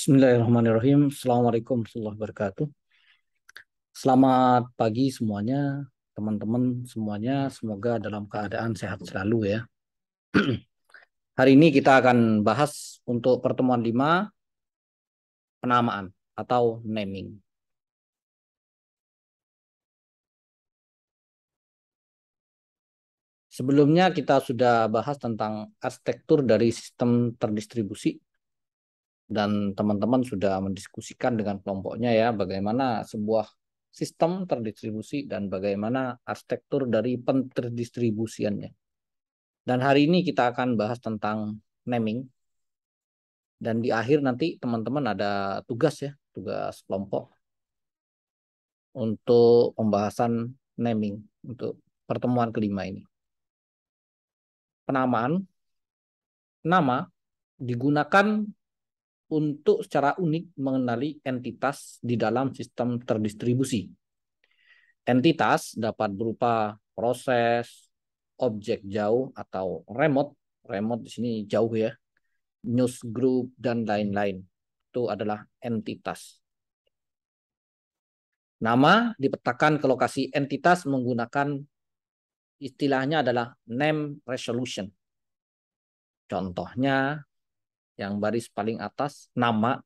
Bismillahirrahmanirrahim. Assalamualaikum warahmatullahi wabarakatuh. Selamat pagi semuanya, teman-teman semuanya. Semoga dalam keadaan sehat selalu ya. Hari ini kita akan bahas untuk pertemuan 5 penamaan atau naming. Sebelumnya kita sudah bahas tentang arsitektur dari sistem terdistribusi dan teman-teman sudah mendiskusikan dengan kelompoknya ya bagaimana sebuah sistem terdistribusi dan bagaimana arsitektur dari penterdistribusiannya. Dan hari ini kita akan bahas tentang naming. Dan di akhir nanti teman-teman ada tugas ya, tugas kelompok untuk pembahasan naming untuk pertemuan kelima ini. Penamaan, nama digunakan untuk secara unik mengenali entitas di dalam sistem terdistribusi. Entitas dapat berupa proses, objek jauh atau remote. Remote di sini jauh ya, news group, dan lain-lain. Itu adalah entitas. Nama dipetakan ke lokasi entitas menggunakan istilahnya adalah name resolution. Contohnya yang baris paling atas nama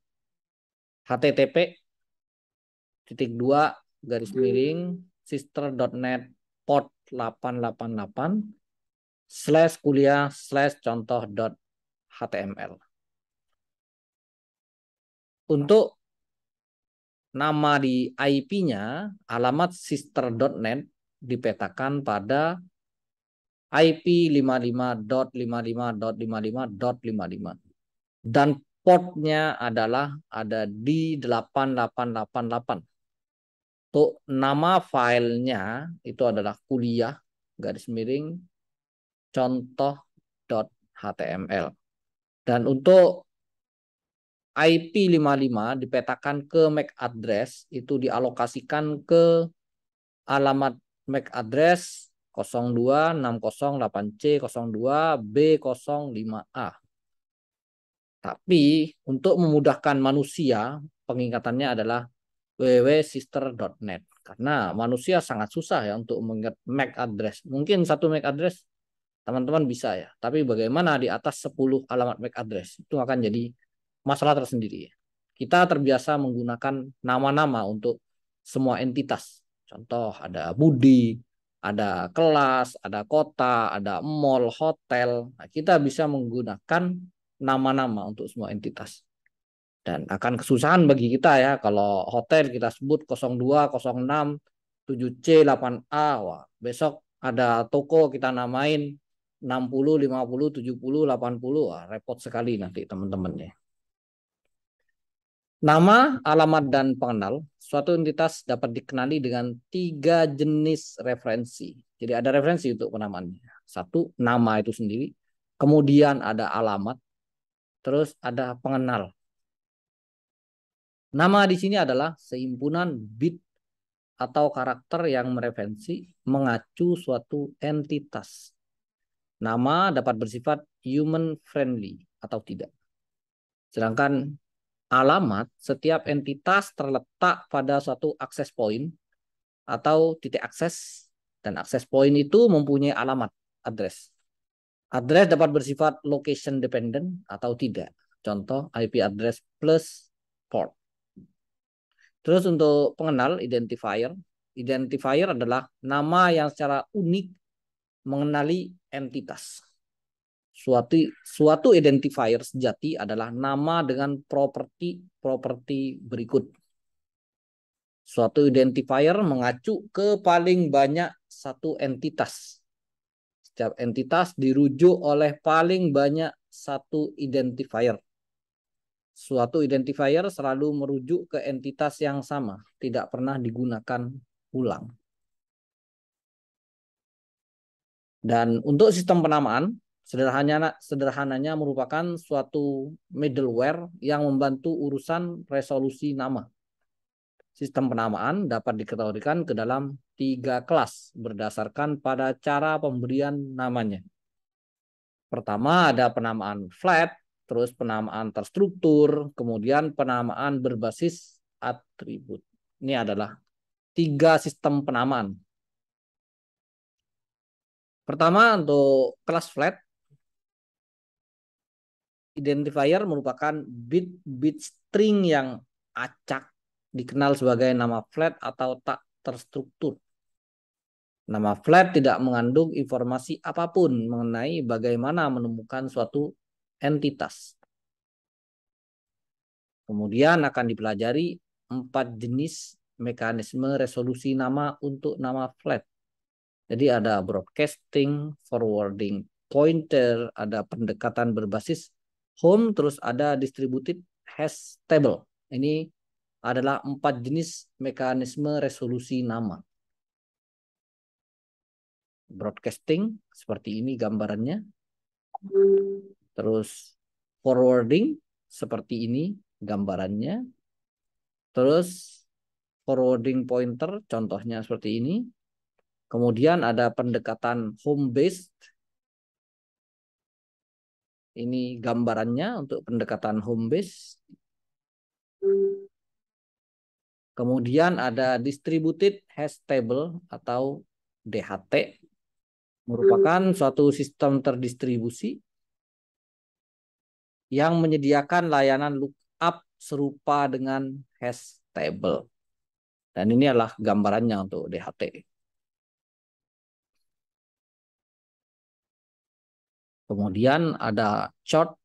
http://sister.net port 888/kuliah/contoh.html. Untuk nama di IP-nya, alamat sister.net dipetakan pada IP 55.55.55.55 dan portnya adalah ada di 8888. Untuk nama filenya itu adalah kuliah garis miring contoh.html. Dan untuk IP 55 dipetakan ke MAC address itu dialokasikan ke alamat MAC address 02608C02B05A. Tapi untuk memudahkan manusia, pengingatannya adalah www.sister.net. Karena manusia sangat susah ya untuk mengingat MAC address. Mungkin satu MAC address teman-teman bisa ya. Tapi bagaimana di atas 10 alamat MAC address? Itu akan jadi masalah tersendiri. Kita terbiasa menggunakan nama-nama untuk semua entitas. Contoh ada Budi, ada kelas, ada kota, ada mall, hotel. Nah, kita bisa menggunakan nama-nama untuk semua entitas. Dan akan kesusahan bagi kita ya kalau hotel kita sebut 02, 06, 7C, 8A. Wah, besok ada toko kita namain 60, 50, 70, 80. Wah, repot sekali nanti teman-temannya. Nama, alamat, dan pengenal. Suatu entitas dapat dikenali dengan 3 jenis referensi. Jadi ada referensi untuk penamaannya. Satu, nama itu sendiri. Kemudian ada alamat. Terus ada pengenal. Nama di sini adalah sehimpunan bit atau karakter yang mereferensi mengacu suatu entitas. Nama dapat bersifat human friendly atau tidak. Sedangkan alamat, setiap entitas terletak pada suatu akses point atau titik akses, dan akses point itu mempunyai alamat, address. Address dapat bersifat location dependent atau tidak. Contoh IP address plus port. Terus untuk pengenal, identifier. Identifier adalah nama yang secara unik mengenali entitas. Suatu identifier sejati adalah nama dengan properti berikut. Suatu identifier mengacu ke paling banyak satu entitas. Setiap entitas dirujuk oleh paling banyak satu identifier. Suatu identifier selalu merujuk ke entitas yang sama, tidak pernah digunakan ulang. Dan untuk sistem penamaan, sederhananya merupakan suatu middleware yang membantu urusan resolusi nama. Sistem penamaan dapat dikategorikan ke dalam 3 kelas berdasarkan pada cara pemberian namanya. Pertama ada penamaan flat, terus penamaan terstruktur, kemudian penamaan berbasis atribut. Ini adalah 3 sistem penamaan. Pertama, untuk kelas flat, identifier merupakan bit string yang acak, dikenal sebagai nama flat atau tak terstruktur. Nama flat tidak mengandung informasi apapun mengenai bagaimana menemukan suatu entitas. Kemudian akan dipelajari 4 jenis mekanisme resolusi nama untuk nama flat. Jadi ada broadcasting, forwarding pointer, ada pendekatan berbasis home, terus ada distributed hash table. Ini adalah 4 jenis mekanisme resolusi nama. Broadcasting seperti ini gambarannya. Terus forwarding seperti ini gambarannya. Terus forwarding pointer contohnya seperti ini. Kemudian ada pendekatan home based. Ini gambarannya untuk pendekatan home base. Kemudian ada distributed hash table atau DHT, merupakan suatu sistem terdistribusi yang menyediakan layanan lookup serupa dengan hash table. Dan ini adalah gambarannya untuk DHT. Kemudian ada chart,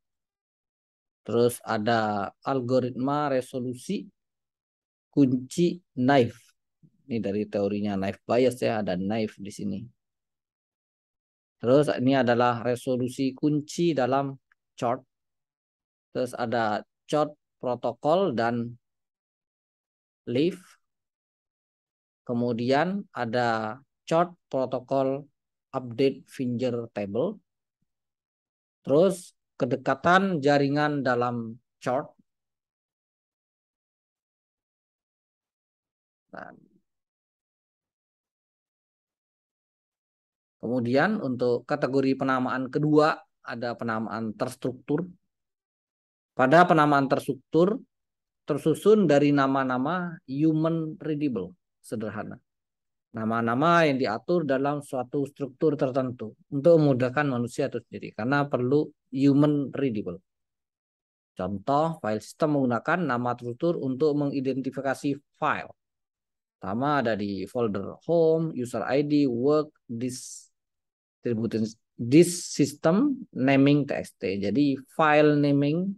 terus ada algoritma resolusi kunci knife. Ini dari teorinya knife bias ya, ada knife di sini. Terus ini adalah resolusi kunci dalam chart. Terus ada chart protokol dan leaf. Kemudian ada chart protokol update finger table. Terus kedekatan jaringan dalam chart. Nah, kemudian untuk kategori penamaan kedua ada penamaan terstruktur. Pada penamaan terstruktur tersusun dari nama-nama human readable, sederhana. Nama-nama yang diatur dalam suatu struktur tertentu untuk memudahkan manusia itu sendiri karena perlu human readable. Contoh, file system menggunakan nama struktur untuk mengidentifikasi file. Pertama ada di folder home, user ID, work, this system naming txt. Jadi file naming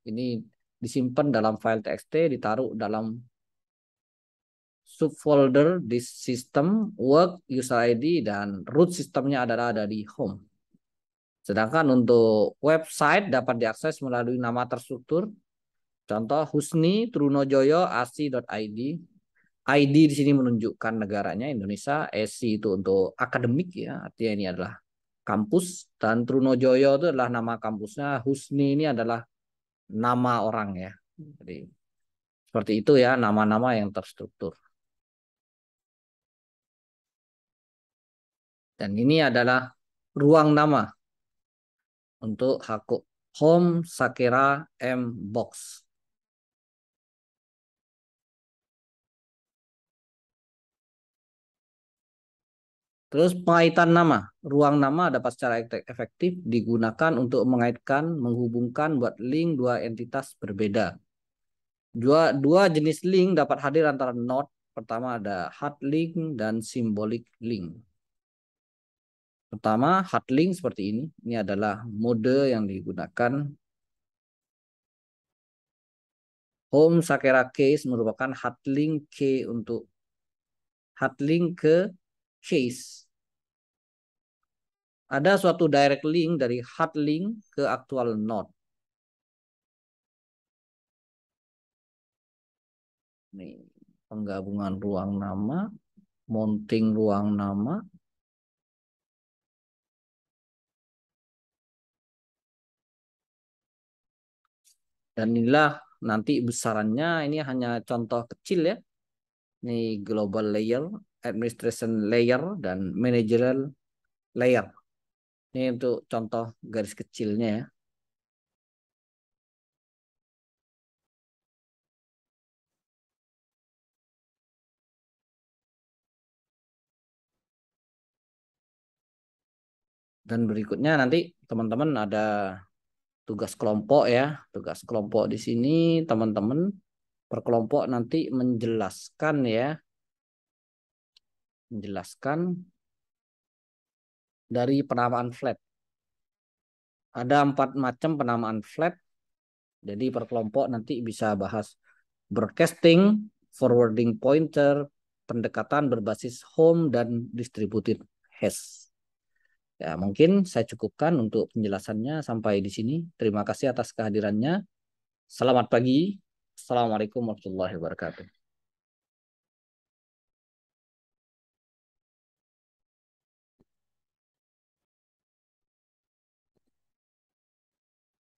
ini disimpan dalam file txt, ditaruh dalam subfolder this system, work, user ID, dan root sistemnya adalah ada di home. Sedangkan untuk website dapat diakses melalui nama terstruktur. Contoh Husni Trunojoyo AC.id. ID di sini menunjukkan negaranya Indonesia, AC itu untuk akademik ya, artinya ini adalah kampus, dan Trunojoyo itu adalah nama kampusnya, Husni ini adalah nama orang ya. Jadi seperti itu ya nama-nama yang terstruktur. Dan ini adalah ruang nama untuk Home Sakera M Box. Terus pengaitan nama. Ruang nama dapat secara efektif digunakan untuk mengaitkan, menghubungkan buat link 2 entitas berbeda. Dua jenis link dapat hadir antara node. Pertama ada hard link dan symbolic link. Pertama, hard link seperti ini. Ini adalah mode yang digunakan. Home Sakera Case merupakan hard link key untuk hard link ke case. Ada suatu direct link dari hard link ke aktual node. Nih, penggabungan ruang nama, mounting ruang nama. Dan inilah nanti besarannya, ini hanya contoh kecil ya. Ini global layer, administration layer, dan managerial layer. Ini untuk contoh garis kecilnya ya. Dan berikutnya nanti teman-teman ada tugas kelompok ya. Tugas kelompok di sini teman-teman per kelompok nanti menjelaskan ya, menjelaskan dari penamaan flat. Ada 4 macam penamaan flat. Jadi per kelompok nanti bisa bahas broadcasting, forwarding pointer, pendekatan berbasis home dan distributed hash. Ya, mungkin saya cukupkan untuk penjelasannya sampai di sini. Terima kasih atas kehadirannya. Selamat pagi. Assalamualaikum warahmatullahi wabarakatuh.